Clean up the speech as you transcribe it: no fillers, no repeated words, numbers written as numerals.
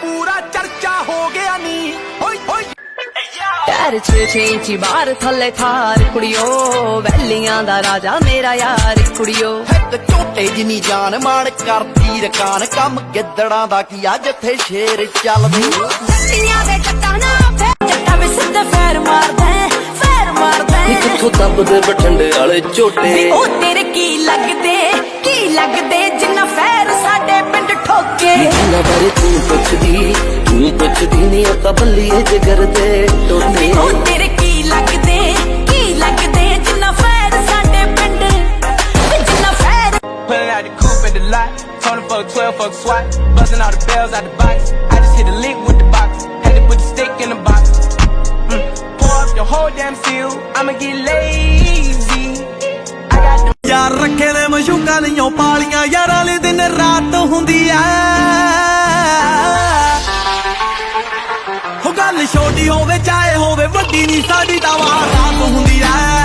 ਪੂਰਾ ਚਰਚਾ ਹੋ ਗਿਆ ਨੀ ਹੋਈ ਹੋਈ यार 6 इंची बाहर थले थार कुड़ियो वैलियां दा राजा मेरा यार कुड़ियो ਇੱਕ ਝੋਟੇ ਜਿੰਨੀ ਜਾਨ ਮਾਣ ਕਰਦੀ ਰਕਾਨ ਕੰਮ ਗਿੱਦੜਾਂ ਦਾ ਕੀ ਆ ਜਿੱਥੇ ਸ਼ੇਰ ਚੱਲਦੇ ਜੱਟੀਆਂ ਦੇ ਜੱਟਾਂ ਨਾ ਜੱਟਾਂ ਵੀ ਸਿੱਧੇ ਫੇਰ ਮਾਰਦਾ ਕਿੱਥੋਂ ਦੱਬਦੇ ਬਠਿੰਡੇ ਵਾਲੇ ਝੋਟੇ ਉਹ ਤੇਰੇ ਕੀ ਲੱਗਦੇ ਜਿੰਨਾ ਫੇਰ ਸਾਡੇ ਪਿੰਡ ਠੋਕੇ ਜਿੰਨਾ ਬਾਰੇ ਤੂੰ ਪੁੱਛਦੀ ਨਹੀਂ ਉਹ ਤਾਂ ਬੱਲੀਏ ਜਿਗਰ ਦੇ ਟੋਟੇ ਉਹ ਤੇਰੇ ਕੀ ਲੱਗਦੇ ਜਿੰਨਾ ਫੇਰ ਸਾਡੇ ਪਿੰਡ ਜਿੰਨਾ ਫੇਰ Pulling out the coupe at the lot, Tony fuck 12, fuck SWAT, buzzing all the bells out the box. I just hit a lick with the box, had to put the stick in the box. Pour up your whole damn seal, I'ma get lazy. I got the ਯਾਰ ਰੱਖੇ ਨੇ ਮਸ਼ੂਕਾਂ ਨਹੀਂਓ ਪਾਲੀਆਂ ਯਾਰਾਂ ਲਈ ਦਿਨ ਰਾਤ ਹੁੰਦੀ ਐ ਹੋ ਗੱਲ ਛੋਟੀ ਹੋਵੇ ਚਾਹੇ ਹੋਵੇ ਵੱਡੀ ਨਹੀਂ ਸਾਡੀ ਤਾਂ ਵਾਰ ਰਾਤ ਹੁੰਦੀ ਐ